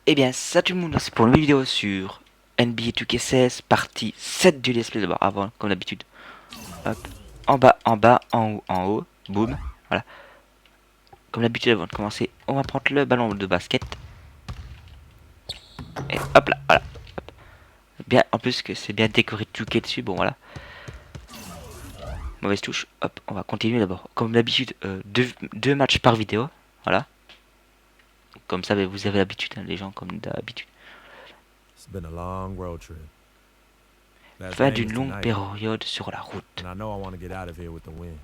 Eh bien, salut tout le monde, c'est pour une nouvelle vidéo sur NBA 2K16, partie 7 du let's play d'abord, avant, comme d'habitude. Hop, en bas, en haut, boum, voilà. Comme d'habitude, avant de commencer, on va prendre le ballon de basket. Et hop là, voilà. Hop. Bien, en plus que c'est bien décoré de 2K dessus, bon voilà. Mauvaise touche, hop, on va continuer d'abord. Comme d'habitude, deux matchs par vidéo, voilà. Comme ça, vous avez l'habitude, hein, les gens, comme d'habitude. It's been a long road trip. Last Fin game d'une is longue tonight, période sur la route. and I know I want to get out of here with the win.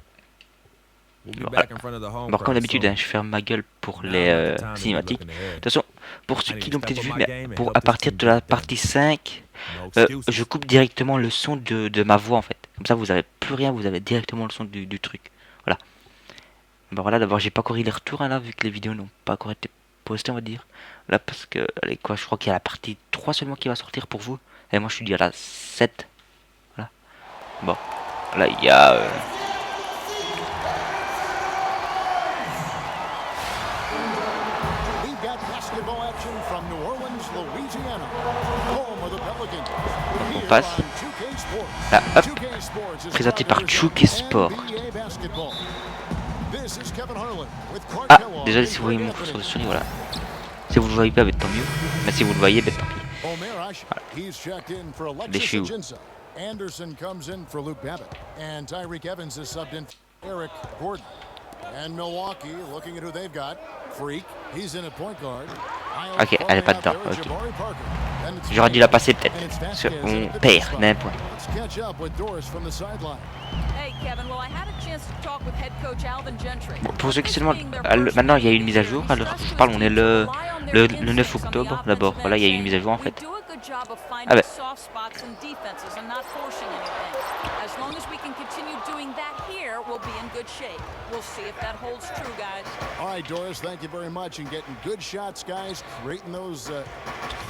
We'll be Voilà. back in front of the home Bon, comme crowd d'habitude, soon. hein, je ferme ma gueule pour Now les not the time to be cinématiques. looking De ahead. toute façon, pour I ceux need qui to l'ont step peut-être up vu, my mais game and pour help à this partir team de get la it done. partie 5, No excuses. je coupe directement le son de ma voix en fait. Comme ça, vous avez plus rien, vous avez directement le son du truc. Voilà. Bon, voilà, d'abord, j'ai pas encore eu les retours hein, là, vu que les vidéos n'ont pas encore été postées, on va dire. Là, parce que, allez, quoi, je crois qu'il y a la partie 3 seulement qui va sortir pour vous. Et moi, je suis dit à la 7. Voilà. Bon, là, il y a. On passe. Là, hop. Présenté par Chouk et Sport. Ah, désolé si vous voyez mon curseur de souris, voilà. Si vous le voyez pas, tant mieux. Mais si vous le voyez, tant pis. Voilà. Déchu. Anderson comes in for Luke Babbitt, and Tyreek Evans is subbed in for Eric Gordon. And Milwaukee, looking at who they've got, Freak, he's in at point guard. Ok, elle est pas dedans. Ok. J'aurais dû la passer peut-être. Parce qu'on perd d'un point. Bon, pour ceux qui se demandent, maintenant il y a une mise à jour. Alors je parle, on est le 9 octobre d'abord. Voilà, il y a une mise à jour en fait. Ah ben. As long as we can continue doing that here, we'll be in good shape. We'll see if that holds true, guys. All right, Doris, thank you very much. And getting good shots, guys, creating those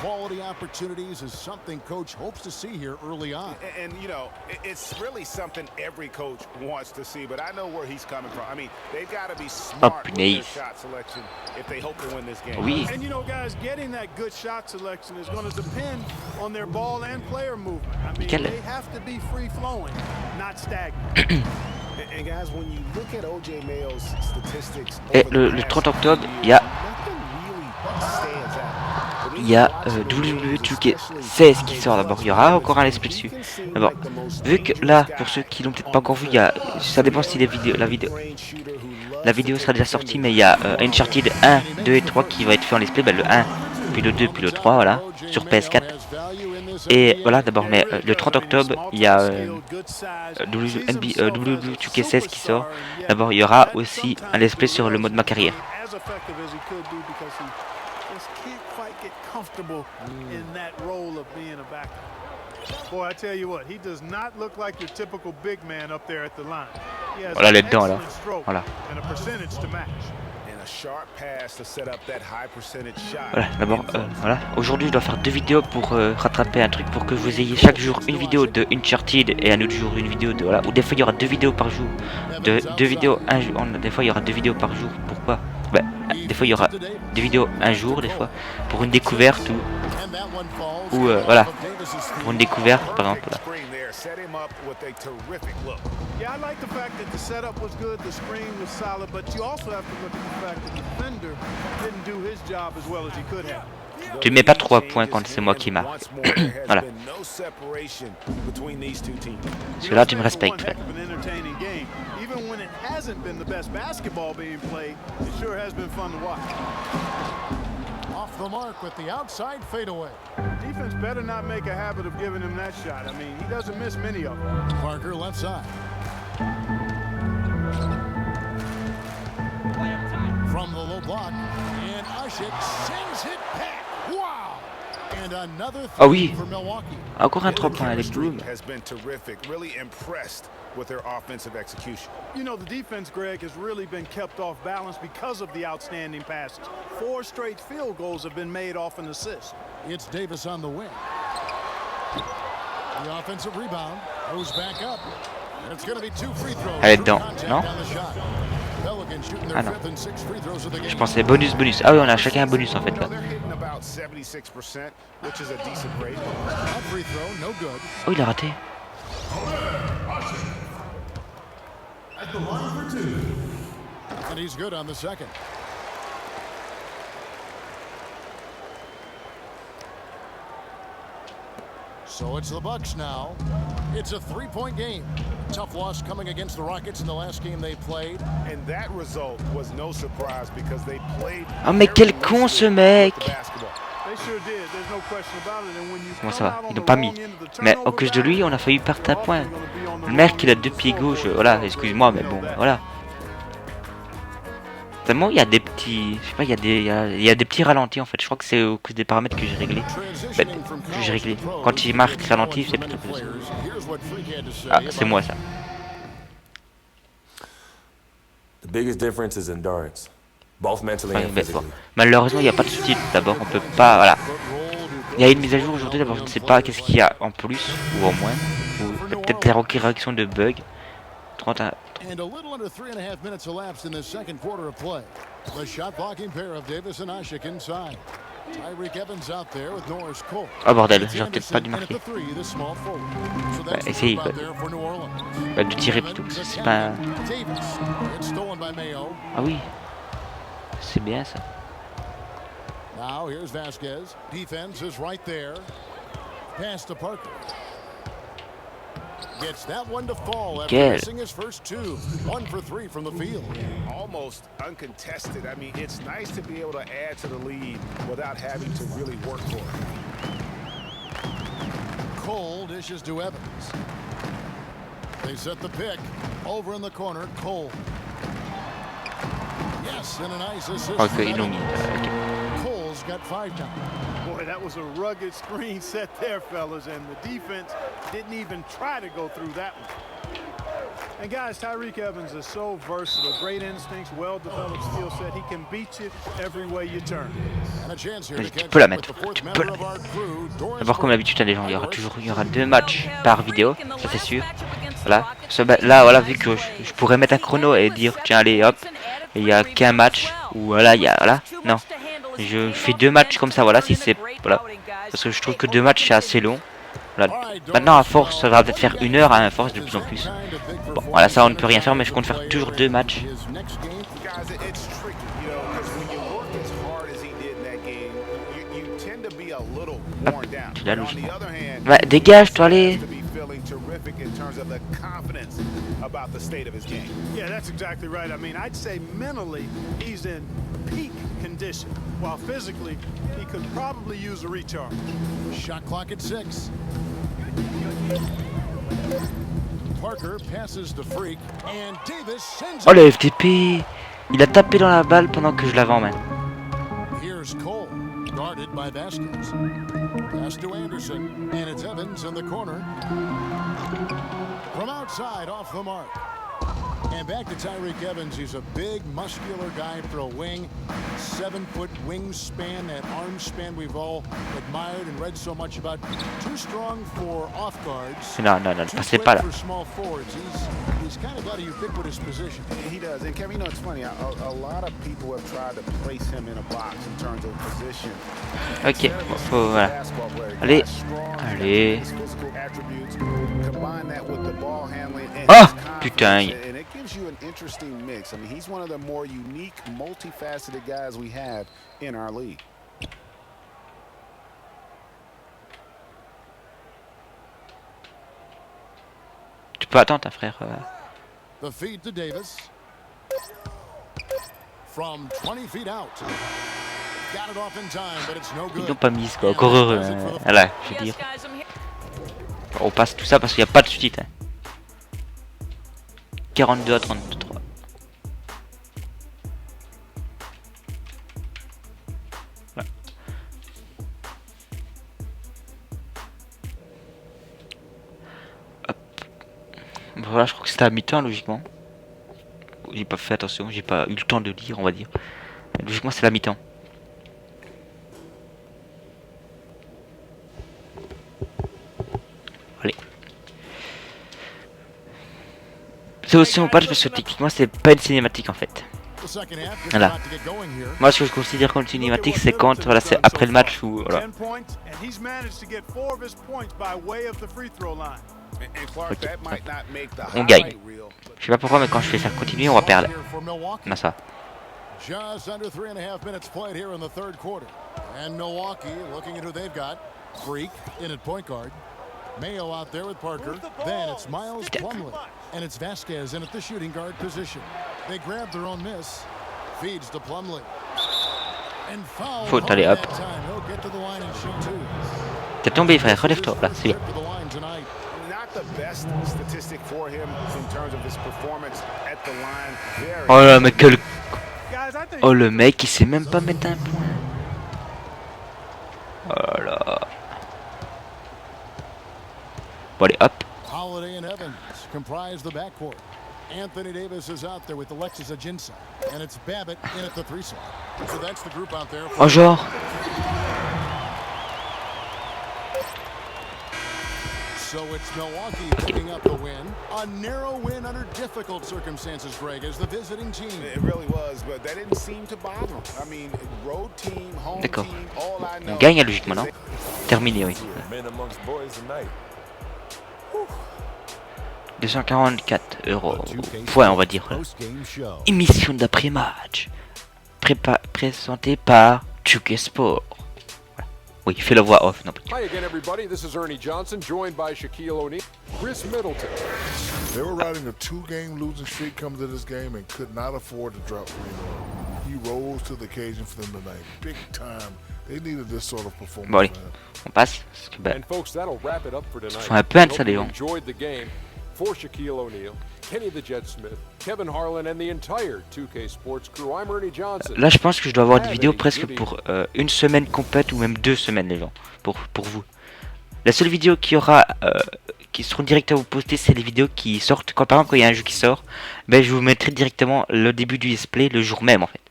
quality opportunities is something Coach hopes to see here early on. And you know, it's really something every coach wants to see, but I know where he's coming from. I mean, they've got to be smart with their shot selection if they hope to win this game. Oui. And you know, guys, getting that good shot selection is going to depend on their ball and player movement. I mean, they have to be free-flowing, not stagnant. And guys, when you look at OJ Mayo's statistics, Et le 30 octobre, il y a WWE 2K16 qui sort d'abord. Il y aura encore un let's play dessus. D'abord, vu que là, pour ceux qui l'ont peut-être pas encore vu, ça dépend si la vidéo sera déjà sortie, mais il y a Uncharted 1, 2 et 3 qui va être fait en let's play. Ben, le 1, puis le 2, puis le 3, voilà, sur PS4. Et voilà, d'abord, mais le 30 octobre, il y a WWE 2K16 qui sort. D'abord, il y aura aussi un let's play sur le mode Ma Carriere. Boy, I tell you what, he does not look like your typical big man up there at the line. He has Voilà, an là-dedans, là. excellent stroke Voilà. and a percentage to match. And a sharp pass to set up that high percentage shot. Voilà, d'abord, voilà. Aujourd'hui, je dois faire 2 vidéos pour rattraper un truc pour que vous ayez chaque jour une vidéo de Uncharted et un autre jour une vidéo de voilà. Ou des fois, il y aura 2 vidéos par jour. Deux vidéos un jour. Des fois, il y aura 2 vidéos par jour. Pourquoi? Ben, des fois, il y aura 2 vidéos un jour, des fois, pour une découverte ou voilà, pour une découverte, par exemple. Là. Yeah, I like the fact that the setup was good, the screen was solid, but you also have to look at the fact that the defender didn't do his job as well as he could have. Tu mets pas 3 points quand c'est moi qui marque. Voilà. Parce que là, tu me respectes. Even when it hasn't been the best basketball being played, it sure has been fun to watch. Off the mark with the outside fadeaway. Defense better not make a habit of giving him that shot. I mean, he doesn't miss many of them. Parker left side. From the low block, and Ushik sends it back. Wow! And another Ah oui, for Milwaukee. encore un 3 points, les Blues. Has been terrific, really impressed with their offensive execution. You know, the defense, Greg, has really been kept off balance because of the outstanding passes. 4 straight field goals have been made off an assist. It's Davis on the wing. The offensive rebound goes back up. And it's going to be 2 free throws. Elle est dedans, non? Ah non. Je pensais bonus. Ah oui, on a chacun un bonus en fait là. about 76%, which is a decent rate. That free throw, no good. Oh, il a raté. At the line for two. And he's good on the second. So it's the Bucks now. It's a three-point game. Tough loss coming against the Rockets in the last game they played. And that result was no surprise because they played. Oh, mais quel con ce mec! They sure did. There's no question about it. And when you Comment come ça va? out on Ils l'ont the pas wrong mis. end of the Mais turnover à cause de lui, on a failli perdre un point. Le mec, il a deux pieds gauche. Voilà, excuse-moi, mais bon, voilà. Tellement il y a des petits, je sais pas, il y a des petits ralentis en fait. Je crois que c'est au cause des paramètres que j'ai réglé. Que j'ai réglé. Quand il marque ralenti, c'est plutôt plus. Ah, c'est moi ça. The biggest difference is endurance, both mentally Ouais, and mais physically. bon. Malheureusement, il n'y a pas de sous-titres. D'abord, on peut pas. Voilà. Il y a une mise à jour aujourd'hui. D'abord, je ne sais pas qu'est-ce qu'il y a en plus ou en moins. Ou peut-être des corrections de bugs. 31. And a little under 3.5 minutes elapsed in the second quarter of play. The shot blocking pair of Davis and Ashik inside. Tyreek Evans out there with Norris Cole. Oh bordel, j'aurais peut-être pas dû And at marquer. the three, the small forward. So that's the essayez, move quoi. out there for New Orleans. De tirer plutôt. C'est pas. Davis. It's stolen by Mayo. Ah oui. C'est bien ça. Now here's Vasquez. Defense is right there. Pass to Parker. Gets that one to fall after Quel. missing his first two. 1 for 3 from the field. Almost uncontested. I mean, it's nice to be able to add to the lead without having to really work for it. Cole dishes to Evans. They set the pick. Over in the corner, Cole. Yes, and a nice assist. Ok, from ils l'ont mis. Evans. Cole's got 5 now. Boy, that was a rugged screen set there, fellas, and the defense didn't even try to go through that one. And guys, Tyreek Evans is so versatile, great instincts, well-developed skill set. He can beat you every way you turn. And a chance here Vas-y, to tu catch peux la up with mettre. the fourth Tu peux member la of our crew, Doris D'abord, comme Burke. d'habitude, les gens, il y aura 2 matchs par vidéo, ça c'est sûr. Voilà. Là, voilà, vu que je pourrais mettre un chrono et dire, tiens, allez, hop, il y a qu'un match, ou voilà, il y a, voilà, non. Je fais 2 matchs comme ça, voilà, si c'est, voilà. Parce que je trouve que 2 matchs c'est assez long. Voilà. Maintenant, à force, ça va peut-être faire 1 heure, à force de plus en plus. Bon, voilà, ça on ne peut rien faire, mais je compte faire toujours 2 matchs. His next game. Guys, it's tricky, you know, because when you work as hard as he did in that game, you tend to be a little worn down. tu l'as And on logiquement. the other hand, Ouais, dégage-toi, allez. to be feeling terrific in terms of the confidence about the state of his game. Yeah, that's exactly right. I mean, I'd say mentally he's in peak condition, while physically he could probably use a recharge. Shot clock at 6. Parker passes to Freak, and Davis sends Oh, it. le FTP. Il a tapé dans la balle pendant que je l'avais en main. Here's Cole, guarded by Vasquez. Pass to Anderson, and it's Evans in the corner. From outside, off the mark. And back to Tyreek Evans. He's a big, muscular guy for a wing. 7-foot wingspan, that arm span we've all admired and read so much about. Too strong for off guards. Non, non, non, ne Too passez quick pas là. for small forwards. He's kind of got a ubiquitous position. He does. And Kevin, you know, it's funny. A lot of people have tried to place him in a box in terms of position. Ok, bon, faut, voilà. Basketball player. Allez, He's strong, allez. his physical attributes, combine that with the ball handling and Ah, his confidence, putain. and it gives you an interesting mix. I mean, he's one of the more unique, multifaceted guys we have in our league. Tu peux attendre, ta frère. The feed to Davis. From 20 feet out. Got it off in time, but it's no Ils good. l'ont pas mise, quoi. Encore heureux. Voilà, je veux dire. On passe tout ça parce qu'il n'y a pas de sous-titres. 42 à 33. Voilà. Hop. Bon, voilà, je crois que c'était à mi-temps logiquement. J'ai pas fait attention, j'ai pas eu le temps de lire, on va dire. Logiquement, c'est la mi-temps. Allez. C'est aussi mon patch parce que techniquement c'est pas une cinématique en fait. The second half is Voilà. about to get going here. Moi, ce que je considère comme cinématique, c'est quand voilà, c'est après le match où voilà. 10 points, and he's managed to get 4 of his points by way of the free throw line. And Clark, Ok. that might not make the On gagne. highlight reel, but Je sais pas pourquoi, mais quand je fais ça continuer, on va perdre. Here for Milwaukee. Comme ça. Just under 3.5 minutes played here in the third quarter. And Milwaukee looking at who they've got. Freak in at point guard. Mayo out there with Parker. Then it's Miles Plumlee. And it's Vasquez in at the shooting guard position. They grab their own miss. Feeds to Plumlee. And foul. Faute, allez, hop. He'll get to the line and shoot two. T'es tombé, frère, relève-toi. Là, c'est bien. To the line tonight. not the best statistic for him in terms of his performance at the line. Very Oh là, mais quel. Guys, I think Oh, le mec, il sait même pas mettre un point. Oh là. Bon, allez, hop. Holiday and Evans comprise the backcourt. Anthony Davis is out there with Alexis Ajinça. And it's Babbitt in at the three slot. So that's the group out there. Oh, genre. So it's Milwaukee picking up the win. A narrow win under difficult circumstances, Greg, as the visiting team. It really was, but that didn't seem to bother him. I mean, road team, home D'accord. team, all I know. On gagne logiquement, non? Terminé, oui. Men amongst boys tonight. 244 €. Point, on va dire. Émission d'après-match. Présentée par 2K Sport. Voilà. Oui, fais la voix off. Non, pas du tout. Hi again, everybody. This is Ernie Johnson, joined by Shaquille O'Neal, Chris Middleton. They were riding a two-game losing streak coming to this game and could not afford to drop 3 in a row. He rose to the occasion for them tonight. Big time. They needed this sort of performance. Bon, allez, man. on passe. Parce que, bah, And folks, that'll wrap it up for tonight. Sont un peu Hope installés, you hein. enjoyed the game. For Shaquille O'Neal, Kenny the Jet Smith, Kevin Harlan, and the entire 2K Sports crew, I'm Ernie Johnson. là, je pense que je dois avoir des vidéos presque pour une semaine complète ou même 2 semaines, les gens. Pour vous. La seule vidéo qui aura, qui seront directes à vous poster, c'est les vidéos qui sortent. Quand, par exemple, quand il y a un jeu qui sort, ben, je vous mettrai directement le début du display le jour même, en fait.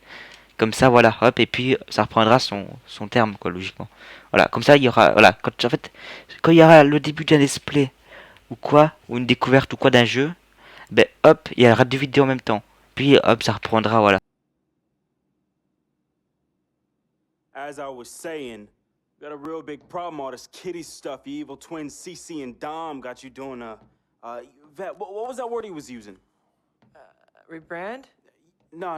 Comme ça, voilà, hop, et puis ça reprendra son terme, quoi, logiquement. Voilà, comme ça, il y aura, voilà, en fait, quand il y aura le début d'un display ou quoi, ou une découverte ou quoi d'un jeu, ben hop, il y aura 2 vidéos en même temps. Puis hop, ça reprendra, voilà. As I was saying, got a real big problem, all this kitty stuff. Your evil twins, CC and Dom, got you doing Vet, what was that word he was using? Rebrand? No.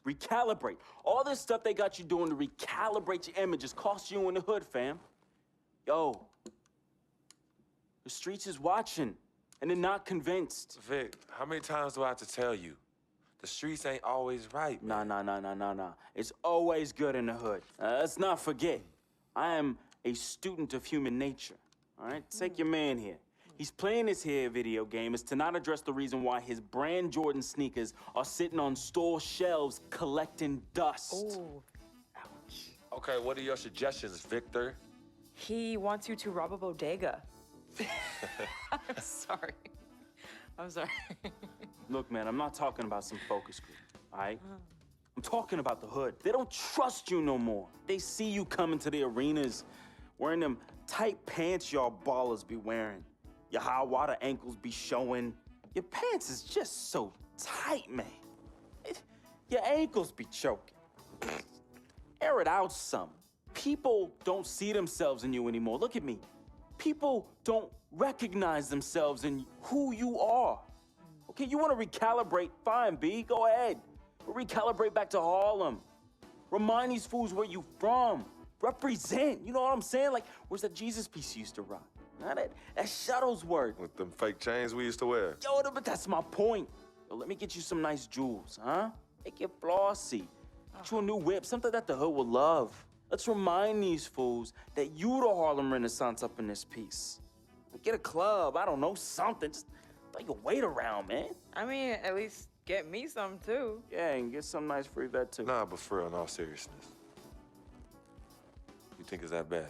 Recalibrate. All this stuff they got you doing to recalibrate your image is cost you in the hood, fam. Yo, the streets is watching, and they're not convinced. Vic, how many times do I have to tell you? The streets ain't always right. Nah. It's always good in the hood. Let's not forget, I am a student of human nature. All right, take your man here. He's playing this here video game is to not address the reason why his brand Jordan sneakers are sitting on store shelves collecting dust. Ooh. Okay, what are your suggestions, Victor? He wants you to rob a bodega. I'm sorry. Look, man, I'm not talking about some focus group, all right? I'm talking about the hood. They don't trust you no more. They see you coming to the arenas wearing them tight pants y'all ballers be wearing. Your high water ankles be showing. Your pants is just so tight, man. Your ankles be choking. Air it out some. People don't see themselves in you anymore. Look at me. People don't recognize themselves in who you are. Okay, you want to recalibrate? Fine, B, go ahead. But recalibrate back to Harlem. Remind these fools where you from. Represent, you know what I'm saying? Like, where's that Jesus piece you used to rock? Now that Shuttlesworth. With them fake chains we used to wear. Yo, but that's my point. Yo, let me get you some nice jewels, huh? Make it flossy. Get you a new whip, something that the hood will love. Let's remind these fools that you the Harlem Renaissance up in this piece. Get a club, I don't know, something. Just throw your weight around, man. I mean, at least get me some too. Yeah, and get some nice free vet too. Nah, but for real, in all seriousness. You think it's that bad?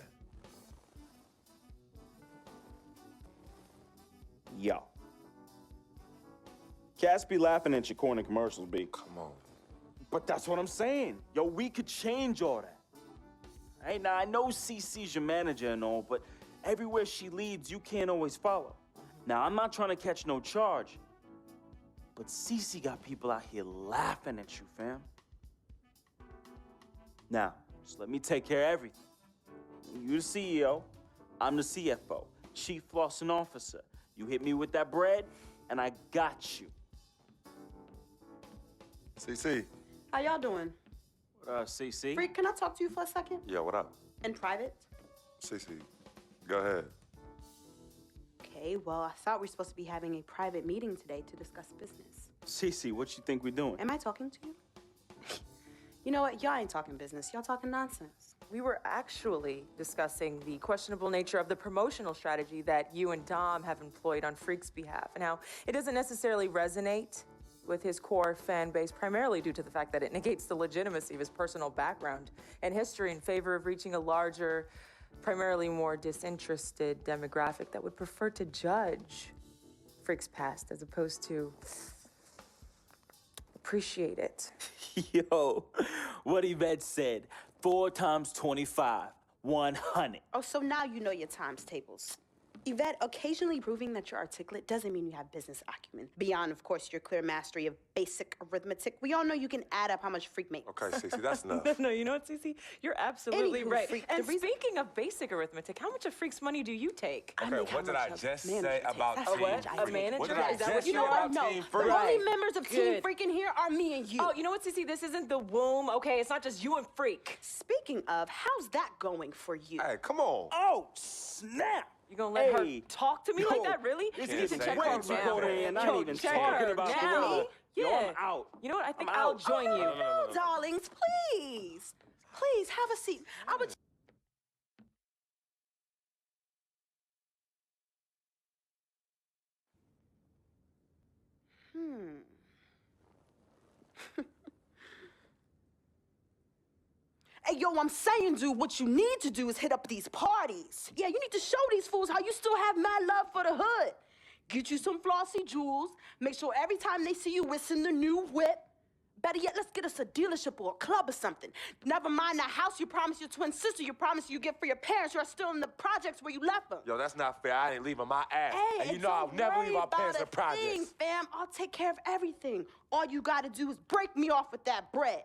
Yo. Cats be laughing at your corny commercials, B. Come on. But that's what I'm saying. Yo, we could change all that. Hey, now I know CC's your manager and all, but everywhere she leads, you can't always follow. Now, I'm not trying to catch no charge, But Cece got people out here laughing at you, fam. Now, just let me take care of everything. You the CEO, I'm the CFO, Chief Flossing Officer. You hit me with that bread, and I got you. CC. How y'all doing? CC? Freak, can I talk to you for a second? Yeah, what up? In private? CC, go ahead. Okay, well, I thought we were supposed to be having a private meeting today to discuss business. Cece, what you think we're doing? Am I talking to you? You know what? Y'all ain't talking business. Y'all talking nonsense. We were actually discussing the questionable nature of the promotional strategy that you and Dom have employed on Freak's behalf, and how it doesn't necessarily resonate with his core fan base, primarily due to the fact that it negates the legitimacy of his personal background and history in favor of reaching a larger, primarily more disinterested demographic that would prefer to judge Freak's past as opposed to appreciate it. Yo, what Yvette said, 4 times 25, 100. Oh, so now you know your times tables. Yvette, occasionally proving that you're articulate doesn't mean you have business acumen. Beyond, of course, your clear mastery of basic arithmetic. We all know you can add up how much Freak makes. Okay, Cece, that's enough. No, you know what, Cece? You're absolutely Anywho, right. Freak, And speaking of basic arithmetic, how much of Freak's money do you take? Okay, what did I just say about That's Team what A manager? What did I Is that just what say you know? about No, Team the Freak? only members of Team Good. Freak in here are me and you. Oh, you know what, Cece? This isn't the womb, okay? It's not just you and Freak. Speaking of, how's that going for you? Hey, come on. Oh, snap! You gonna let her Hey. talk to me like that, really? This You is need to way check her too now. cold in here, and I ain't even Check talking her about the now. weather. Yo, Yeah. I'm out. You know what? I think I'm I'll out. join you. No, darlings, please. Please, have a seat. I would... Hey, yo, I'm saying, dude, what you need to do is hit up these parties. Yeah, you need to show these fools how you still have mad love for the hood. Get you some flossy jewels. Make sure every time they see you, it's in the new whip. Better yet, let's get us a dealership or a club or something. Never mind that house you promised your twin sister, you promised you get for your parents who are still in the projects where you left them. Yo, that's not fair. I ain't leaving my ass. Hey, and you and know I'll don't never worry leave our parents in about the a thing, projects. fam. I'll take care of everything. All you gotta do is break me off with that bread.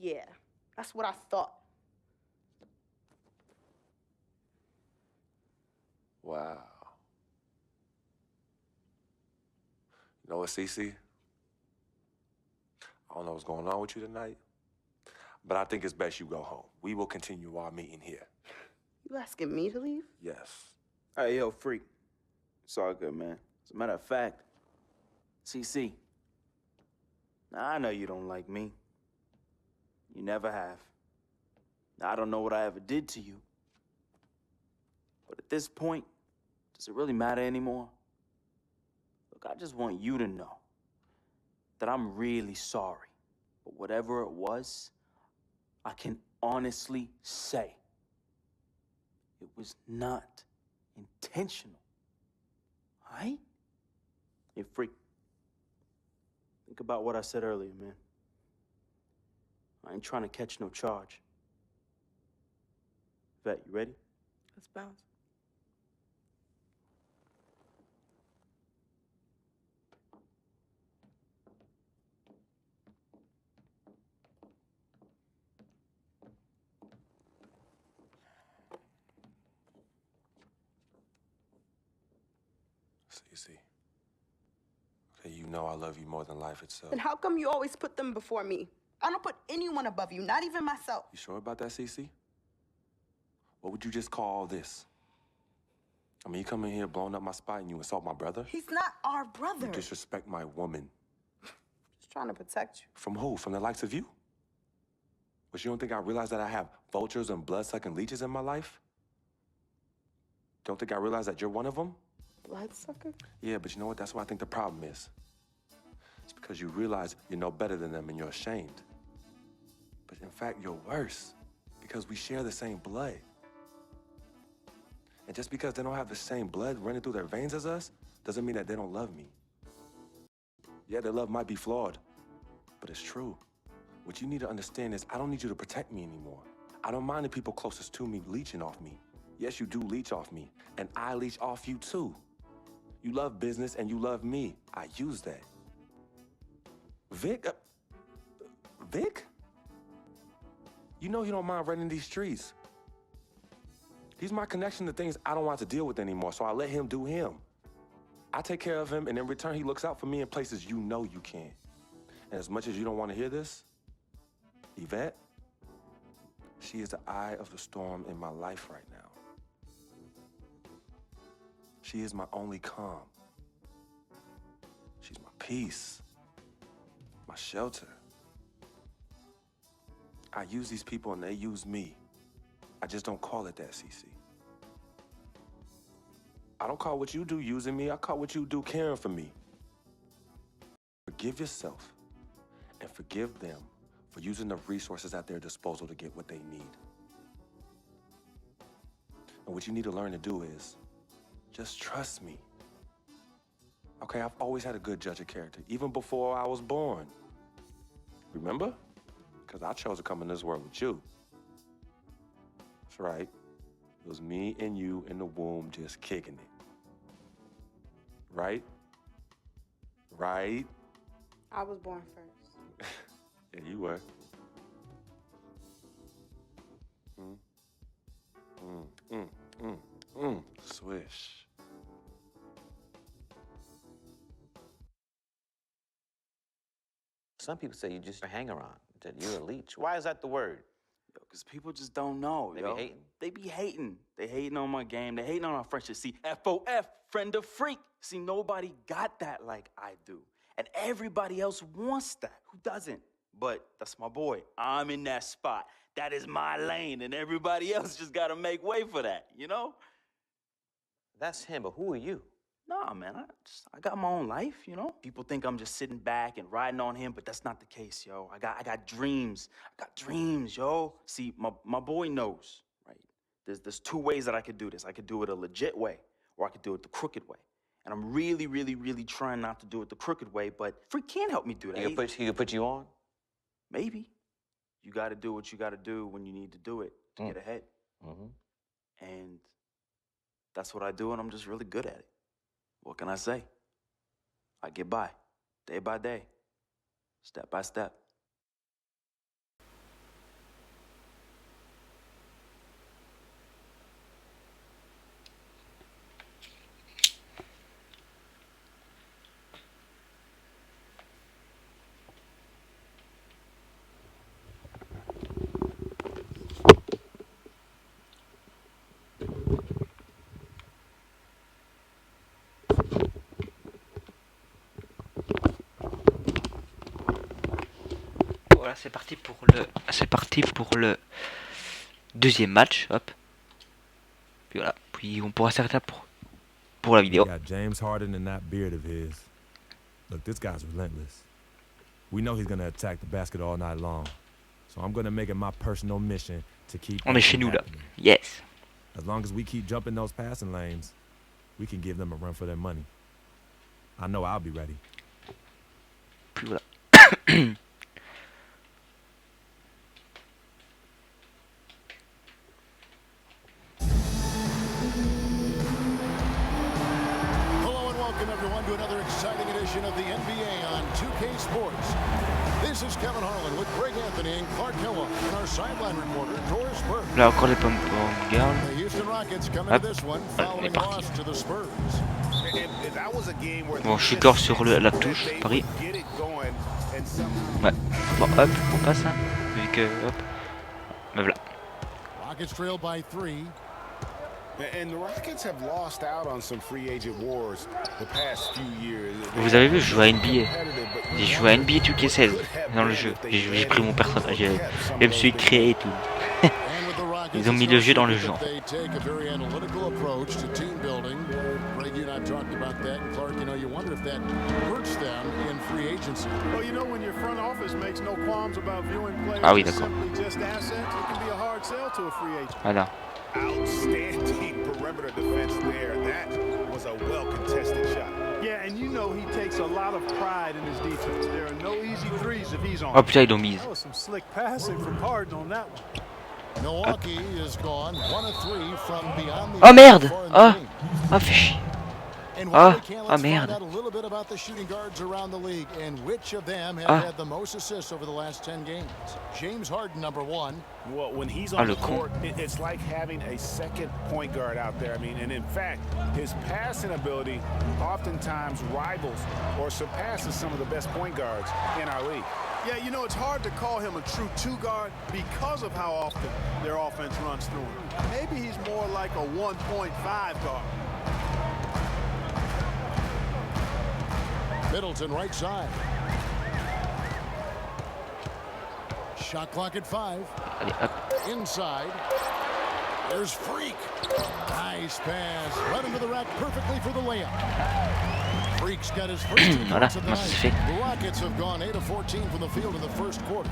Yeah, that's what I thought. Wow. You know what, Cece? I don't know what's going on with you tonight, but I think it's best you go home. We will continue our meeting here. You asking me to leave? Yes. Hey, yo, Freak. It's all good, man. As a matter of fact, CC, now, I know you don't like me. You never have. Now, I don't know what I ever did to you. But at this point, does it really matter anymore? Look, I just want you to know that I'm really sorry. But whatever it was, I can honestly say it was not intentional. All right? Hey, Freak. Think about what I said earlier, man. I ain't trying to catch no charge. Vet, you ready? Let's bounce. Cece. Okay, you know I love you more than life itself. Then how come you always put them before me? I don't put anyone above you, not even myself. You sure about that, Cece? What would you just call all this? I mean, you come in here blowing up my spot and you insult my brother? He's not our brother. You disrespect my woman. Just trying to protect you. From who? From the likes of you? But you don't think I realize that I have vultures and blood-sucking leeches in my life? Don't think I realize that you're one of them? Bloodsucker? Yeah, but you know what? That's what I think the problem is. It's because you realize you're no better than them and you're ashamed. But in fact, you're worse because we share the same blood. And just because they don't have the same blood running through their veins as us, doesn't mean that they don't love me. Yeah, their love might be flawed, but it's true. What you need to understand is I don't need you to protect me anymore. I don't mind the people closest to me leeching off me. Yes, you do leech off me, and I leech off you too. You love business and you love me. I use that. Vic? Vic? You know he don't mind running these streets. He's my connection to things I don't want to deal with anymore, so I let him do him. I take care of him, and in return, he looks out for me in places you know you can. And as much as you don't want to hear this, Yvette, she is the eye of the storm in my life right now. She is my only calm. She's my peace, my shelter. I use these people and they use me. I just don't call it that, CC. I don't call what you do using me. I call what you do caring for me. Forgive yourself and forgive them for using the resources at their disposal to get what they need. And what you need to learn to do is just trust me. Okay, I've always had a good judge of character, even before I was born. Remember? Because I chose to come in this world with you. That's right. It was me and you in the womb just kicking it. Right? Right? I was born first. Yeah, you were. Swish. Some people say you just a hanger-on, that you're a leech. Why is that the word? Because people just don't know. They be hating? They be hating. They hating on my game. They hating on our friendship. See, FOF, friend of freak. See, nobody got that like I do. And everybody else wants that. Who doesn't? But that's my boy. I'm in that spot. That is my lane. And everybody else just got to make way for that, you know? That's him, but who are you? Nah, man, I got my own life, you know? People think I'm just sitting back and riding on him, but that's not the case, yo. I got dreams. I got dreams, yo. See, my boy knows, right? There's two ways that I could do this. I could do it a legit way, or I could do it the crooked way. And I'm really, really, really trying not to do it the crooked way, but Freak can't help me do that. He could put you on? Maybe. You got to do what you got to do when you need to do it to get ahead. And that's what I do, and I'm just really good at it. What can I say? I get by, day by day, step by step. Voilà, c'est parti pour le deuxième match, hop. Puis voilà, puis on pourra s'arrêter pour la vidéo. Got James Harden and that beard of his. Look, this guy's relentless. We know he's gonna attack the basket all night long. So I'm gonna make it my personal mission to keep. On est chez nous là. Yes. As long as we keep jumping those passing lanes, we can give them a run for their money. I know I'll be ready. Puis voilà. To another exciting edition of the NBA on 2K Sports. This is Kevin Harlan with Greg Anthony and Clark Hilla and our sideline reporter, Doris Burke. Là encore les pom-pom girls. The Houston Rockets come into this one following a loss to the Spurs. Bon, je suis corps sur la touche, Paris. Ouais. Bon, hop, on passe, hein. Vu que, hop. Mais voilà. Rockets trail by 3. And the Rockets have lost out on some free agent wars the past few years. Vous avez vu, je joue à NBA. J'ai joué à NBA 2K16 dans le jeu. J'ai pris mon personnage, je me suis créé et tout. Ils ont mis le jeu dans le jeu. Well, you know, when your front office makes no qualms about viewing players as simply just assets, it can be a hard sell to a free agent. Voilà. Outstanding perimeter defense there. That was a well-contested shot. Yeah, and you know he takes a lot of pride in his defense. There are no easy threes if he's on. Oh putain, ils l'ont mise. That was some slick passing from Harden on that one. Milwaukee is gone 1 of 3 from beyond the Oh merde. Oh, fais chier. And Ah, while we can, ah let's find merde. out a little bit about the shooting guards around the league and which of them have Ah. had the most assists over the last 10 games. James Harden, number 1. Well, when he's Ah, on le the con. court, it's like having a second point guard out there. I mean, and in fact, his passing ability oftentimes rivals or surpasses some of the best point guards in our league. Yeah, you know, it's hard to call him a true two guard because of how often their offense runs through him. Maybe he's more like a 1.5 guard. Middleton, right side. Shot clock at 5. Allez, hop. Inside. There's Freak. Nice pass. Right into the rack perfectly for the layup. Freak's got his first 2 Voilà, points of the comment ça se night. fait? The Rockets have gone 8 of 14 from the field in the first quarter.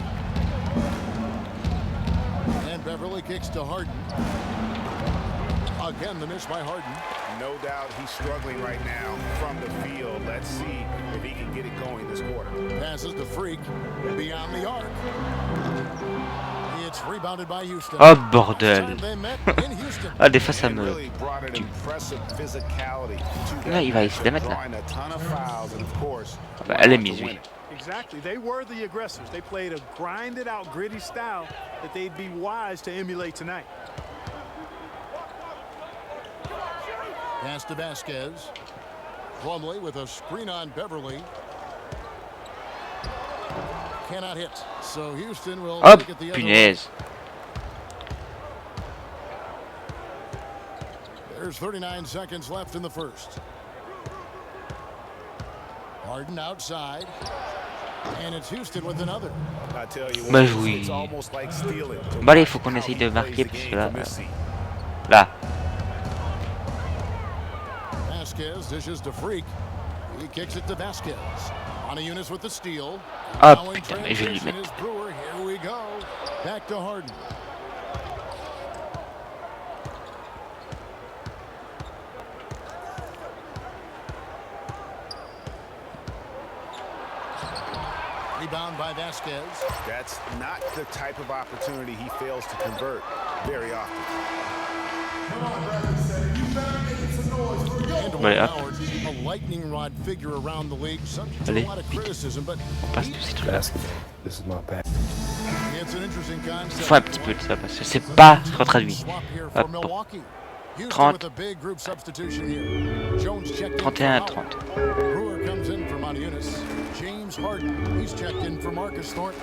And Beverly kicks to Harden. Again, the miss by Harden. No doubt he's struggling right now from the field. Let's see if he can get it going this quarter. Passes to Freak. Beyond the arc. It's rebounded by Houston. Oh bordel. They met in Houston. Ah, des fois ça And me really brought an impressive physicality to Là, il va essayer de la mettre là. drawing a ton of fouls and of course, Ah bah, elle est went on mise, to oui. win it. Exactly. They were the aggressors. They played a grinded out, gritty style that they'd be wise to emulate tonight. Pass to Vasquez. Plumlee with a screen on Beverly. Cannot hit. So Houston will Oh take it the other way. punaise. There's 39 seconds left in the first. Harden outside. And it's Houston with another. I tell you Bah what, oui. it's almost like stealing. Bah allez, il faut qu'on essaye de marquer parce que là, là. Vasquez dishes to Freak. He kicks it to Vasquez. On a Unis with the steal. Ah Now in putain, mais je vais lui transition mettre. is Brewer. Here we go. Back to Harden. Rebound by Vasquez. That's not the type of opportunity he fails to convert very often. And Ouais, hop. Howard, a lightning rod figure around the league, subject to a Allez, lot of vite. criticism, but On passe tous ces trucs là. This is my path. it's an interesting Il concept. faut un petit peu de ça parce que c'est pas retraduit. Swap here Hop. for Milwaukee. Houston 30. with a big group substitution here. Jones checked in for 31 à Howard. 30. Brewer comes in for Monteunis. James Harden, he's checked in for Marcus Thornton.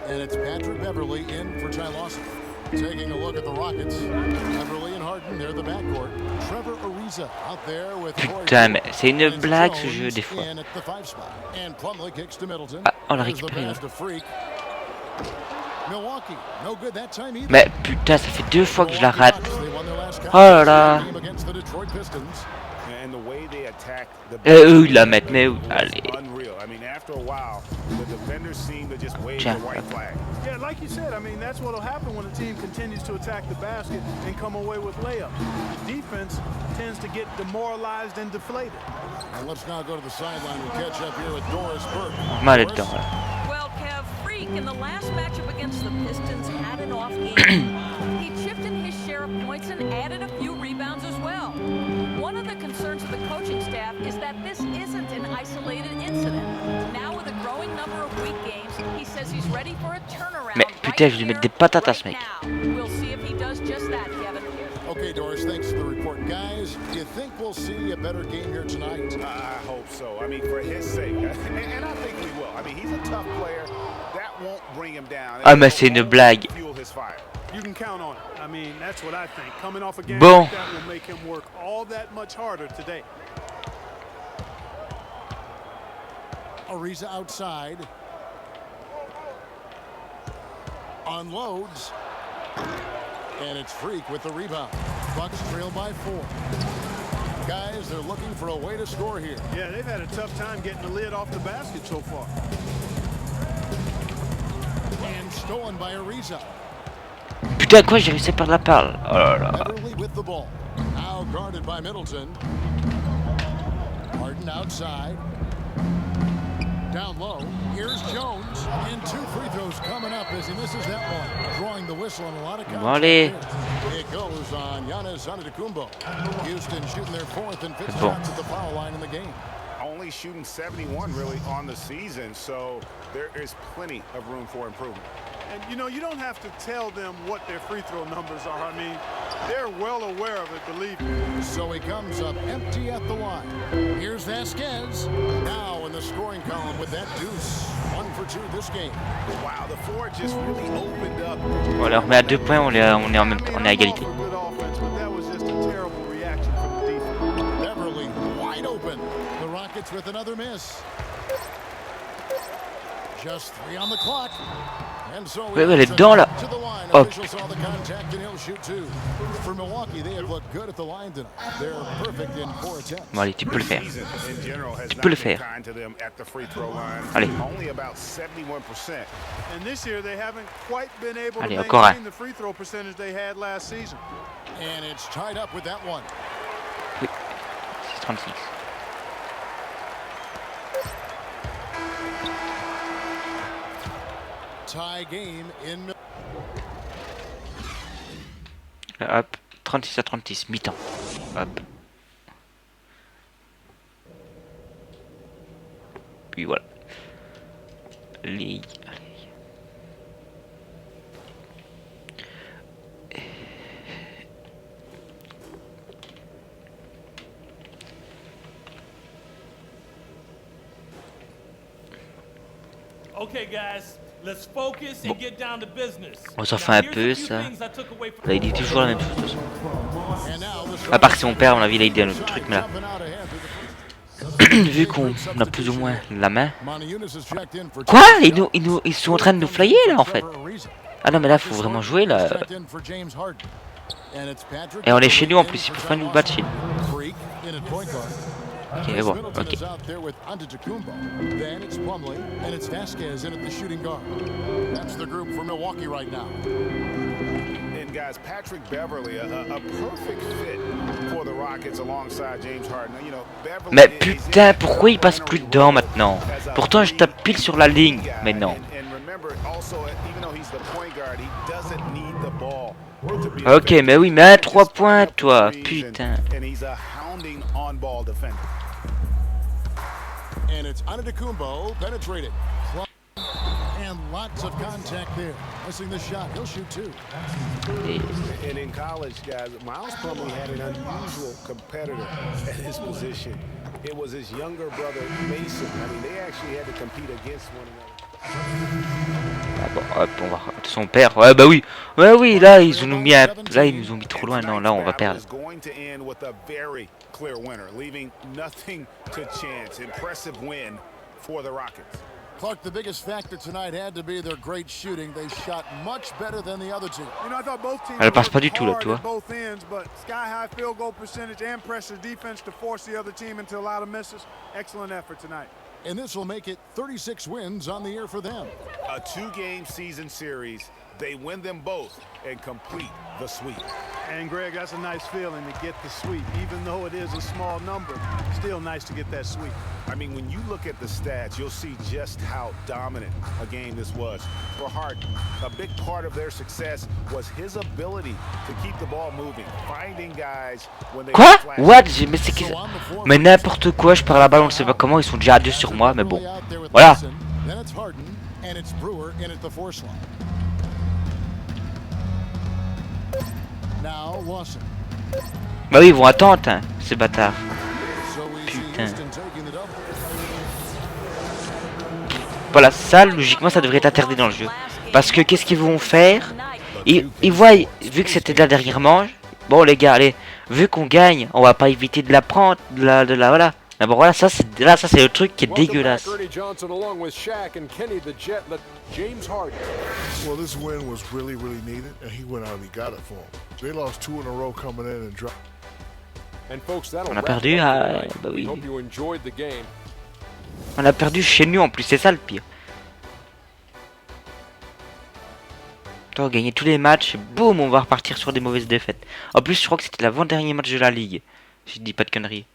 And it's Patrick Beverly in for Ty Lawson. Taking a look at the Rockets. Beverly and Harden, they're the backcourt. Trevor Ariza out there with Corey Putain, mais c'est une and blague ce Jones jeu des fois. in at the 5 spot. And Plumlee kicks to Middleton. Ah, on l'a There's the récupéré, pass to Freak. Milwaukee, no good that time either. Mais putain, ça fait 2 fois que je la rate. Oh là là. Against the Detroit Pistons. And the way they attack the Eux, ils la mettent, mais où? Allez. unreal. I mean, after a while, the defenders seem to just wave Tiens. the white flag. Yeah, like you said, I mean, that's what'll happen when a team continues to attack the basket and come away with layups. The defense tends to get demoralized and deflated. And let's now go to the sideline and catch up here with Doris Burke. Mal est dedans, là. Well, Kev, Freak in the last matchup against the Pistons had an off game. He chipped in his share of points and added a few rebounds as well. One of the concerns of the coaching staff is that this isn't an isolated incident. Now with a growing number of week games, he says he's ready for a turnaround. Mais putain, je vais lui mettre des patates à ce mec. We'll see if he does just that, Kevin. Okay, Doris, thanks for the report. Guys, do you think we'll see a better game here tonight? I hope so. I mean, for his sake. And I think we will. I mean, he's a tough player. That won't bring him down. Ah, mais c'est une blague. Fuel his fire. You can count on it. I mean, that's what I think. Coming off a game Bon. like that will make him work all that much harder today. Ariza outside. Unloads. And it's Freak with the rebound. Bucks trail by 4. Guys, they're looking for a way to score here. Yeah, they've had a tough time getting the lid off the basket so far. And stolen by Ariza. Putain, quoi, j'ai réussi à perdre la balle. Oh là là. Beverly with the ball. Now guarded by Middleton. Harden outside. Down low, here's Jones, and 2 free throws coming up as he misses that one, drawing the whistle on a lot of Bon, contact allez. there. It goes on Giannis Antetokounmpo. Houston shooting their 4th and 5th Bon. shots at the foul line in the game. Only shooting 71 really on the season, so there is plenty of room for improvement. And you know, you don't have to tell them what their free throw numbers are. I mean, they're well aware of it, believe me. So he comes up empty at the line. Here's Vasquez. Now in the scoring column with that deuce. 1 for 2 this game. Wow, the floor just really opened up. On leur met à 2 points, on est en même temps, on est à égalité. Good offense, but that was just a terrible reaction from the defense. Beverly wide open. The Rockets with another miss. Just 3 on the clock. And so Ouais, elle est dedans là. to the line. Oh. Officials saw the contact and he'll shoot 2. For Milwaukee, they have looked good at the line tonight. They're perfect in 4 attempts. Bon allez, tu peux le faire. Season in general has Tu not peux le been faire. kind to them at the free throw line. Allez. Only about 71%. And this year, they haven't quite been able Allez, to encore un. maintain the free throw percentage they had last season. And it's tied up with that one. Oui. 6-36. Tie game in Hop, 36-36, mi-temps. Hop. Puis voilà. Ligue. Allez. Okay, guys, let's focus and get down to business. On s'en fait un peu ça. Là il dit toujours la même chose de toute façon. À part que si on perd, on a vu là il dit un autre truc, mais là. Vu qu'on a plus ou moins la main. Quoi, ils sont en train de nous flyer là en fait. Ah non mais là faut vraiment jouer là. Et on est chez nous en plus, il faut pas nous battre chez nous. Ok, bon, ok. Then it's Plumlee and it's Vasquez in at the shooting guard. That's the group for Milwaukee right now. And guys, Patrick Beverly, a perfect fit for the Rockets alongside James Harden. You know, Beverly Mais putain, pourquoi il passe plus dedans maintenant? Pourtant je tape pile sur la ligne, mais non. Ok, mais oui, mais à 3 points toi, putain. And it's Antetokounmpo penetrated. And lots of contact there. Missing the shot. He'll shoot 2. And in college, guys, Miles Plumlee had an unusual competitor at his position. It was his younger brother, Mason. I mean, they actually had to compete against one another. Ah bon, hop, on va. De son père. Ouais, bah oui. Ouais, oui, là, ils nous mis à... Là, ils nous ont mis trop loin. Non, là, on va perdre. Clear winner, leaving nothing to chance. Impressive win for the Rockets. Clark, the biggest factor tonight had to be their great shooting. They shot much better than the other two. You know, I thought both teams Elle passe pas du tout là, tu vois. both ends, but sky high field goal percentage and pressure defense to force the other team into a lot of misses. Excellent effort tonight. And this will make it 36 wins on the year for them. A 2-game season series. They win them both and complete the sweep. And Greg, that's a nice feeling to get the sweep. Even though it is a small number, still nice to get that sweep. I mean, when you look at the stats, you'll see just how dominant a game this was. For Harden, a big part of their success was his ability to keep the ball moving, finding guys when they Quoi? What? Mais c'est qui ça? Mais n'importe quoi, je perds la balle, on ne sait pas comment, ils sont déjà à 2 sur moi, mais bon. Voilà. Then it's Harden and it's Brewer in at the force line. Now Lawson. Bah oui, ils vont attendre, hein, ces bâtards. Putain. Voilà, ça, logiquement, ça devrait être interdit dans le jeu. Parce que qu'est-ce qu'ils vont faire? Ils voient, vu que c'était de la dernière manche, bon les gars, allez, vu qu'on gagne, on va pas éviter de la prendre, de la voilà. Mais bon voilà, ça c'est le truc qui est dégueulasse. Well, this win was really needed, and he went out and he got it for him. They lost 2 in a row coming in and dropped. On a perdu, bah oui. On a perdu chez nous en plus, c'est ça le pire. On gagner tous les matchs, boum, on va repartir sur des mauvaises défaites. En plus, je crois que c'était l'avant-dernier match de la ligue. Si je dis pas de conneries.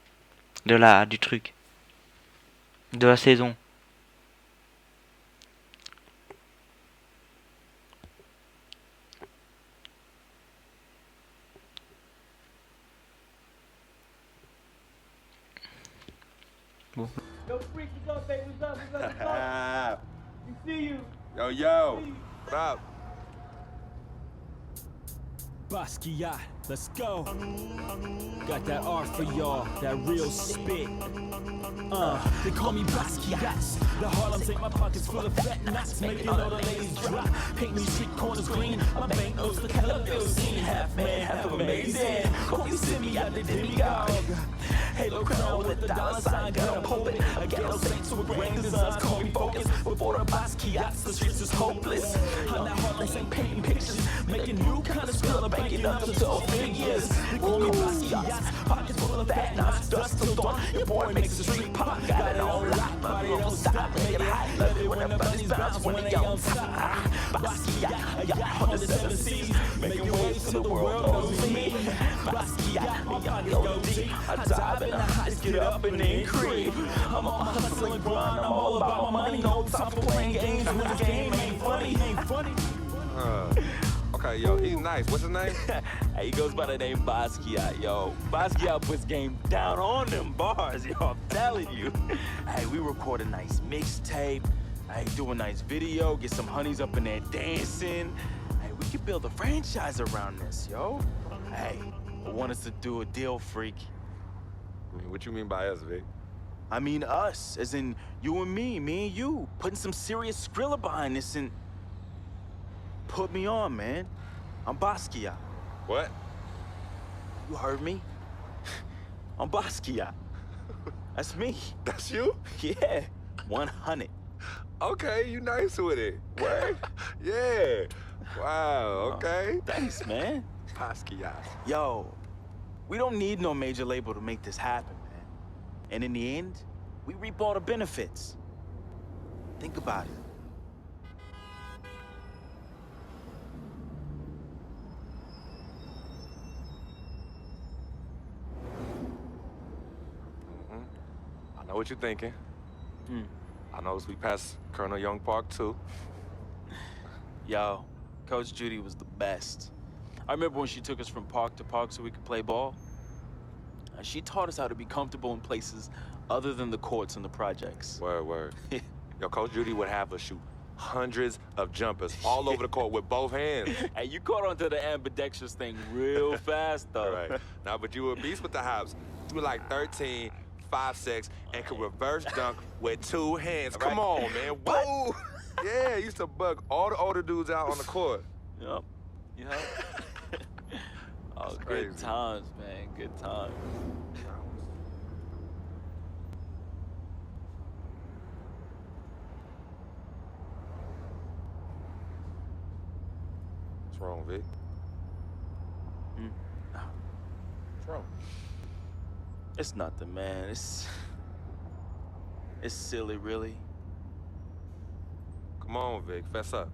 Du truc. De la saison. Bon. Yo, freak, what's up, baby? What's up? What's up? We see you. Yo, what up? Basquiat, let's go. Got that art for y'all, that real spit. They call me Basquiat. The Harlem take my pockets full of fat knots, making all the ladies drop. Paint me street corners green, my banknotes look hella scene. Half man, half amazing. Call me Simi out the demigod. Halo crown with the dollar sign, got a pulpit. A ghetto saint with grand designs, call me focus. Before the Basquiats, the streets is hopeless. I'm that Harlem Saint painting pictures, making new kind of skrilla, banking up to 12 figures. They call me Basquiat, pockets full of fat knots, dust till dawn. Your boy makes the street pop, got it on lock, body don't stop, make it hot. Love it when the bunnies bounce when they on top. Basquiat, I got on the 7 seas, making waves so the world knows me. Basquiat, my pockets go deep. I dive in the heights, get up and then creep. I'm on my hustle and grind, I'm all about my money. No time for playing games when the game ain't funny. Okay, yo, he's nice. What's his name? Hey, he goes by the name Basquiat, yo. Basquiat puts game down on them bars, yo. I'm telling you. Hey, we record a nice mixtape. Hey, do a nice video, get some honeys up in there dancing. Hey, we could build a franchise around this, yo. Hey, I want us to do a deal, freak. I mean, what you mean by us, Vic? I mean us, as in you and me and you, putting some serious skrilla behind this and put me on, man. I'm Basquiat. What? You heard me? I'm Basquiat. That's me. That's you? Yeah, 100. Okay, you nice with it. What? Yeah. Wow, okay. Thanks, man. Basquiat. Yo, we don't need no major label to make this happen, man. And in the end, we reap all the benefits. Think about it. I know what you're thinking. I noticed we passed Colonel Young Park, too. Yo, Coach Judy was the best. I remember when she took us from park to park so we could play ball. She taught us how to be comfortable in places other than the courts and the projects. Word. Yo, Coach Judy would have us shoot hundreds of jumpers all over the court with both hands. Hey, you caught on to the ambidextrous thing real fast, though. Right. Nah, but you were a beast with the hops. You were like 13, 5'6", and could reverse dunk with 2 hands. Right. Come on, man. Whoa! Yeah, used to bug all the older dudes out on the court. Yup. Oh, good times, man. Good times. What's wrong, Vic? What's wrong? It's nothing, man. It's silly, really. Come on, Vic. Fess up.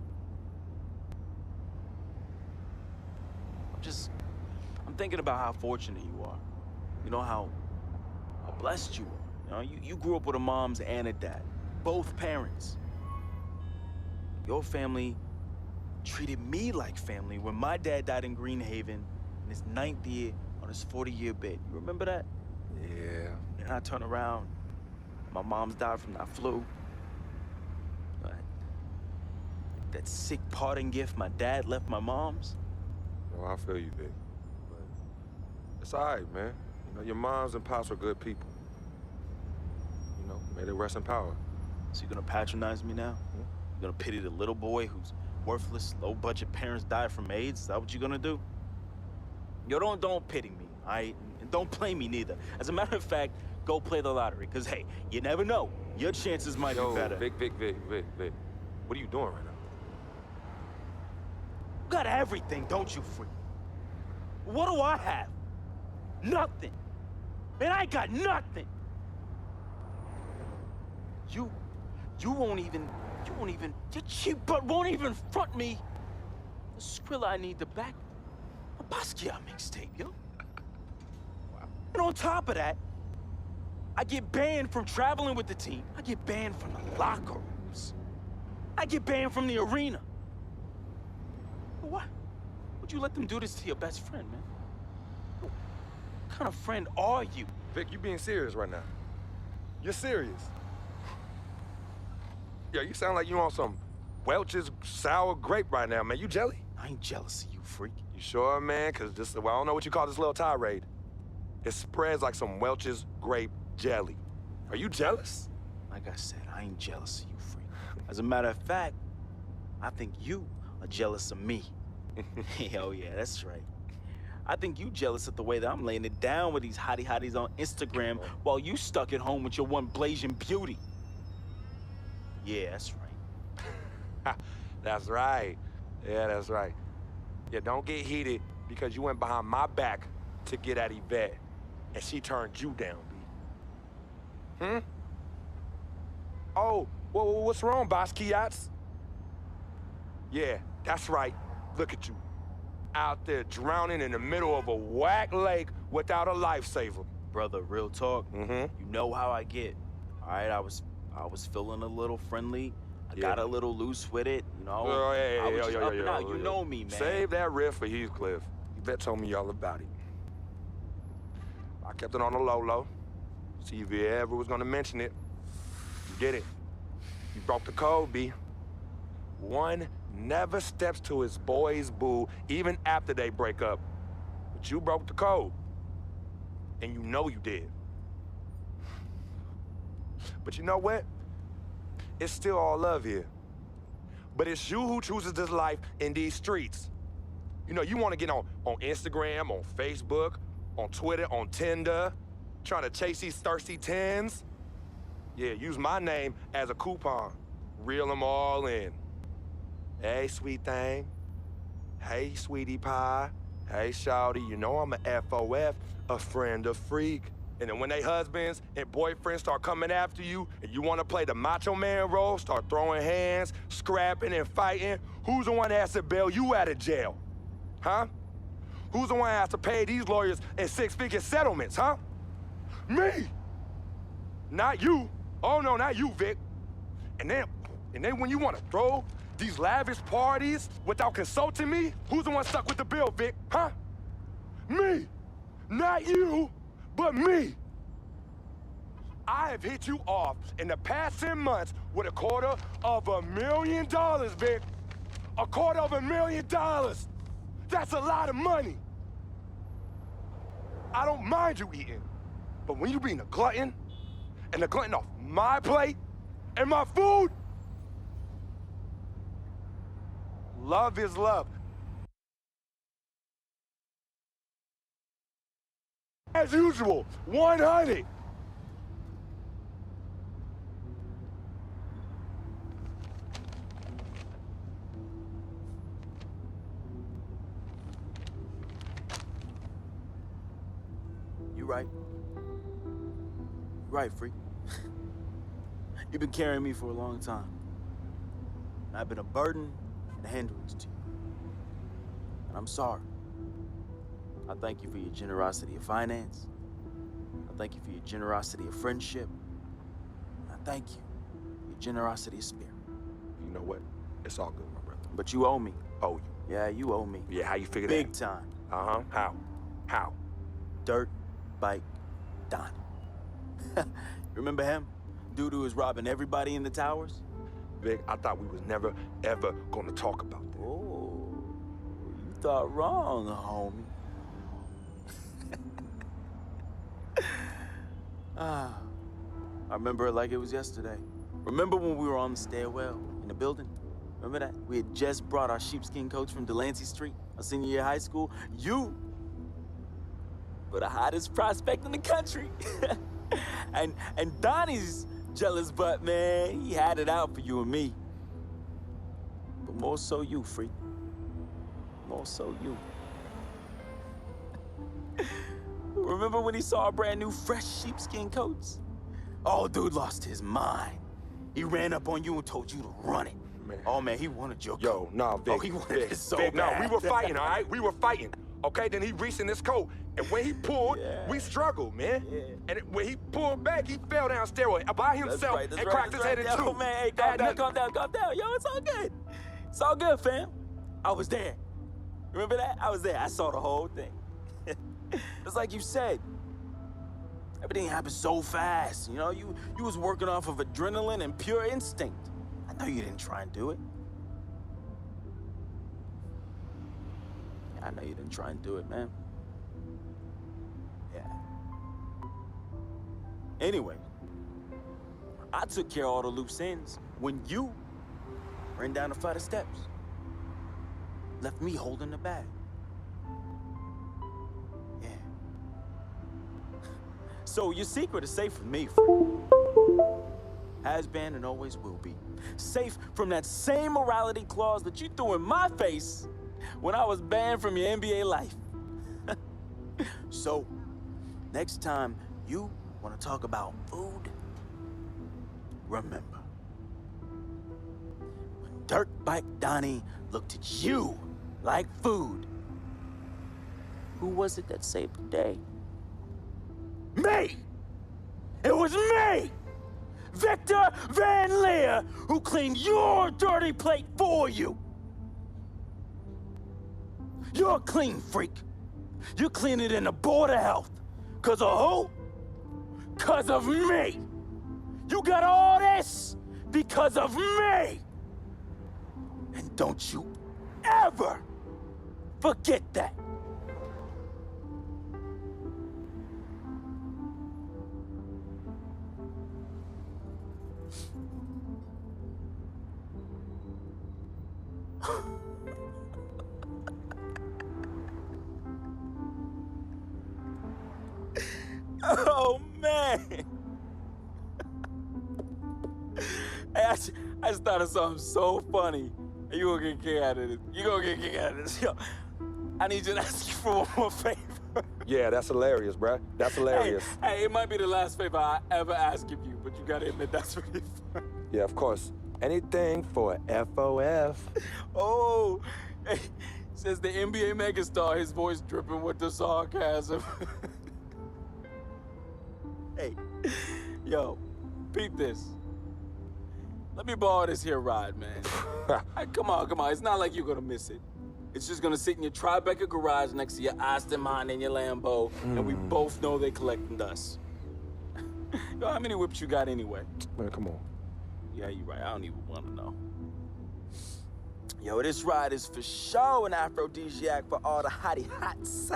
I'm thinking about how fortunate you are. You know, how blessed you are. You know, you grew up with a mom's and a dad. Both parents. Your family treated me like family when my dad died in Greenhaven in his 9th year on his 40-year bid. You remember that? Yeah. And I turn around, my mom's died from that flu. That sick parting gift my dad left my mom's. No, I feel you, Vic. But it's all right, man. You know, your moms and pops were good people. You know, may they rest in power. So you gonna patronize me now? You gonna pity the little boy whose worthless, low-budget parents died from AIDS? Is that what you're gonna do? Yo, don't pity me, all right? And don't play me neither. As a matter of fact, go play the lottery, because, hey, you never know. Your chances might be better. Vic. What are you doing right now? You got everything, don't you, freak? What do I have? Nothing. Man, I got nothing. You won't even, your cheap butt won't even front me the skrilla I need to back a Basquiat mixtape, yo. Wow. And on top of that, I get banned from traveling with the team. I get banned from the locker rooms. I get banned from the arena. What? Would you let them do this to your best friend, man? What kind of friend are you? Vic, you being serious right now? You're serious? Yeah, you sound like you on some Welch's sour grape right now, man. You jelly? I ain't jealous of you, freak. You sure, man? Because this, well, I don't know what you call this little tirade. It spreads like some Welch's grape jelly. Are you jealous? Like I said, I ain't jealous of you, freak. As a matter of fact, I think you are jealous of me. Oh yeah, that's right. I think you jealous of the way that I'm laying it down with these hotties on Instagram while you stuck at home with your one blazing beauty. Yeah, that's right. That's right. Yeah, that's right. Yeah, don't get heated because you went behind my back to get at Yvette, and she turned you down, B. Hmm? Oh, what's wrong, Basquiat's? Yeah, that's right. Look at you. Out there drowning in the middle of a whack lake without a lifesaver. Brother, real talk. Mm-hmm. You know how I get. All right, I was feeling a little friendly. I got a little loose with it, you know. I was just up and out. You know me, man. Save that riff for Heathcliff. Yvette told me all about it. I kept it on the low. See if he ever was gonna mention it. You did it. You broke the code, B. One never steps to his boy's boo, even after they break up. But you broke the code. And you know you did. But you know what? It's still all love here. But it's you who chooses this life in these streets. You know, you want to get on Instagram, on Facebook, on Twitter, on Tinder, trying to chase these thirsty tens. Yeah, use my name as a coupon. Reel them all in. Hey, sweet thing. Hey, sweetie pie. Hey, shawty, you know I'm a FOF, a friend of freak. And then when they husbands and boyfriends start coming after you and you want to play the macho man role, start throwing hands, scrapping and fighting, who's the one that has to bail you out of jail? Huh? Who's the one that has to pay these lawyers in six-figure settlements, huh? Me! Not you. Oh, no, not you, Vic. And then when you want to throw these lavish parties without consulting me, who's the one stuck with the bill, Vic, huh? Me! Not you! But me! I have hit you off in the past 10 months with $250,000, Vic. $250,000! That's a lot of money. I don't mind you eating, but when you being a glutton, and a glutton off my plate and my food, love is love. As usual, 100. You right. Right, freak. You've been carrying me for a long time. And I've been a burden and a hindrance to you. And I'm sorry. I thank you for your generosity of finance. I thank you for your generosity of friendship. I thank you for your generosity of spirit. You know what? It's all good, my brother. But you owe me. Owe you? Yeah, you owe me. Yeah, how you figure that? Big time. Uh-huh. How? Dirt Bike Don. Remember him? Dude who was robbing everybody in the towers? Vic, I thought we was never, ever gonna talk about that. Oh, you thought wrong, homie. I remember it like it was yesterday. Remember when we were on the stairwell in the building? Remember that? We had just brought our sheepskin coats from Delancey Street, our senior year of high school. You were the hottest prospect in the country. and Donnie's jealous butt, man, he had it out for you and me. But more so you, freak. More so you. Remember when he saw our brand new fresh sheepskin coats? Oh, dude lost his mind. He ran up on you and told you to run it. Man. Oh, man, he wanted your Yo, coat. nah, Vic. Oh, he wanted it so Vic, bad. no, we were fighting, all right? We were fighting. Okay, then he reached in his coat, and when he pulled, we struggled, man. Yeah. And when he pulled back, he fell down stairway by himself and cracked his head in two. Yo, man, hey, calm down. Yo, it's all good. It's all good, fam. I was there. Remember that? I was there. I saw the whole thing. It's like you said. Everything happened so fast, you know? You was working off of adrenaline and pure instinct. I know you didn't try and do it. I know you didn't try and do it, man. Yeah. Anyway, I took care of all the loose ends when you ran down the flight of steps. Left me holding the bag. Yeah. So your secret is safe from me. Has been and always will be. Safe from that same morality clause that you threw in my face when I was banned from your NBA life. So, next time you want to talk about food, remember, when Dirtbike Donnie looked at you like food, who was it that saved the day? Me! It was me! Victor Van Leer, who cleaned your dirty plate for you! You're a clean freak. You clean it in the Board of Health. 'Cause of who? 'Cause of me! You got all this because of me! And don't you ever forget that! Oh, man! Hey, I just thought of something so funny. You gonna get a kick out of this. You gonna get a kick out of this. Yo, I need you to ask you for one more favor. Yeah, that's hilarious, bruh. That's hilarious. Hey, it might be the last favor I ever ask of you, but you gotta admit that's really fun. Yeah, of course. Anything for FOF. Oh, hey, says the NBA megastar, his voice dripping with the sarcasm. Hey, yo, beat this. Let me borrow this here ride, man. Hey, come on. It's not like you're gonna miss it. It's just gonna sit in your Tribeca garage next to your Aston Martin and your Lambo, and we both know they're collecting dust. Yo, how many whips you got anyway? Man, come on. Yeah, you're right. I don't even want to know. Yo, this ride is for sure an aphrodisiac for all the hottie hots.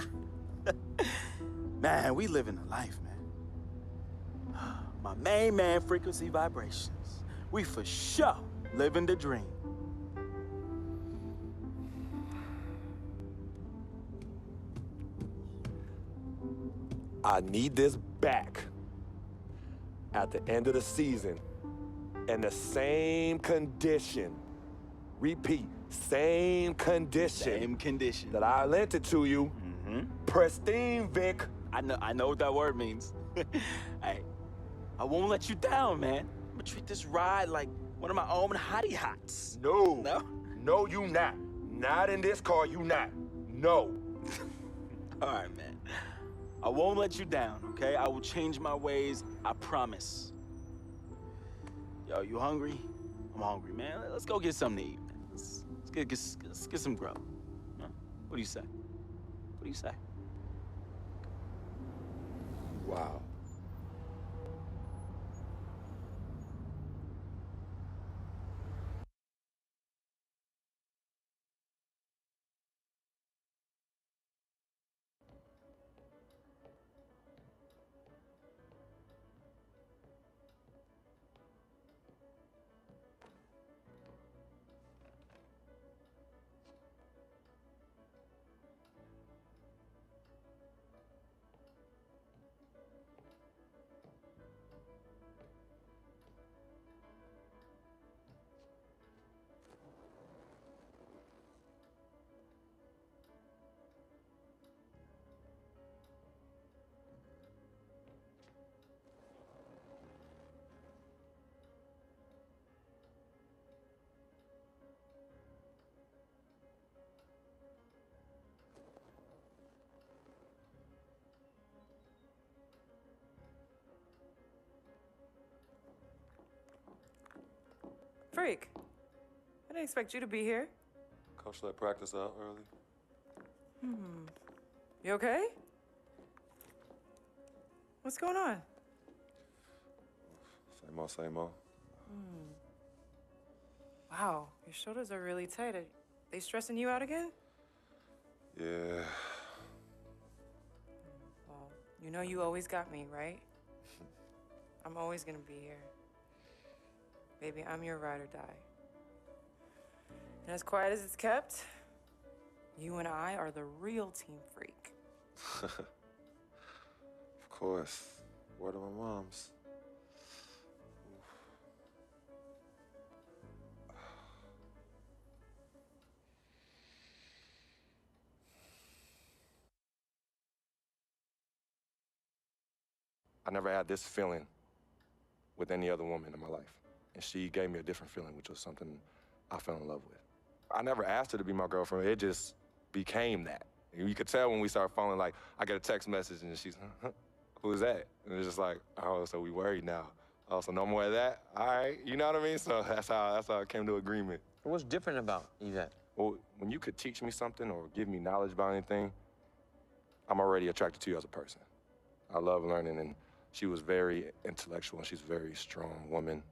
Man, we living the life, man. My main man, frequency vibrations. We for sure living the dream. I need this back at the end of the season in the same condition. Repeat, same condition. Same condition. That I lent it to you. Pristine, Vic. I know what that word means. Hey, I won't let you down, man. I'm gonna treat this ride like one of my own hottie hots. No. No? No, you not. Not in this car, you not. No. All right, man. I won't let you down, okay? I will change my ways, I promise. Yo, you hungry? I'm hungry, man. Let's go get something to eat, man. Let's get some grub. Huh? What do you say? What do you say? Wow. Freak, I didn't expect you to be here. Coach let practice out early. You okay? What's going on? Same old. Wow, your shoulders are really tight. Are they stressing you out again? Yeah. Well, you know you always got me, right? I'm always gonna be here. Baby, I'm your ride or die. And as quiet as it's kept, you and I are the real team freak. Of course. Word of my mom's. I never had this feeling with any other woman in my life. And she gave me a different feeling, which was something I fell in love with. I never asked her to be my girlfriend. It just became that. You could tell when we started falling, like, I get a text message and she's, who's that? And it's just like, oh, so we worried now. Oh, so no more of that? All right, you know what I mean? So that's how I came to agreement. What's different about Yvette? Well, when you could teach me something or give me knowledge about anything, I'm already attracted to you as a person. I love learning, and she was very intellectual, and she's a very strong woman.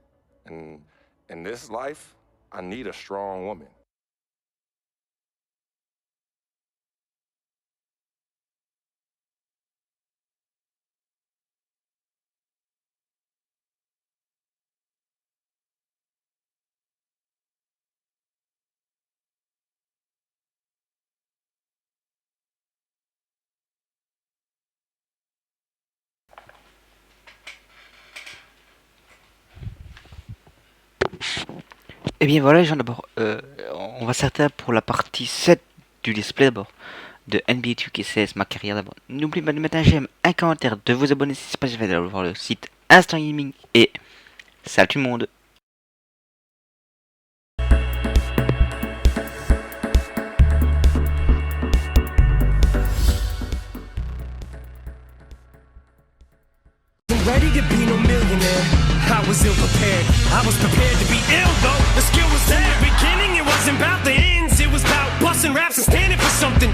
And in this life, I need a strong woman. Et bien voilà les gens, d'abord, on va s'arrêter pour la partie 7 du display d'abord, de NBA 2K16, ma carrière d'abord. N'oubliez pas de mettre un j'aime, un commentaire, de vous abonner si c'est pas déjà fait, d'aller voir le site Instant Gaming et salut tout le monde. Ready to be no millionaire, I was ill prepared. I was prepared to be ill though, the skill was there. In the beginning it wasn't about the ends, it was about busting raps and standing for something.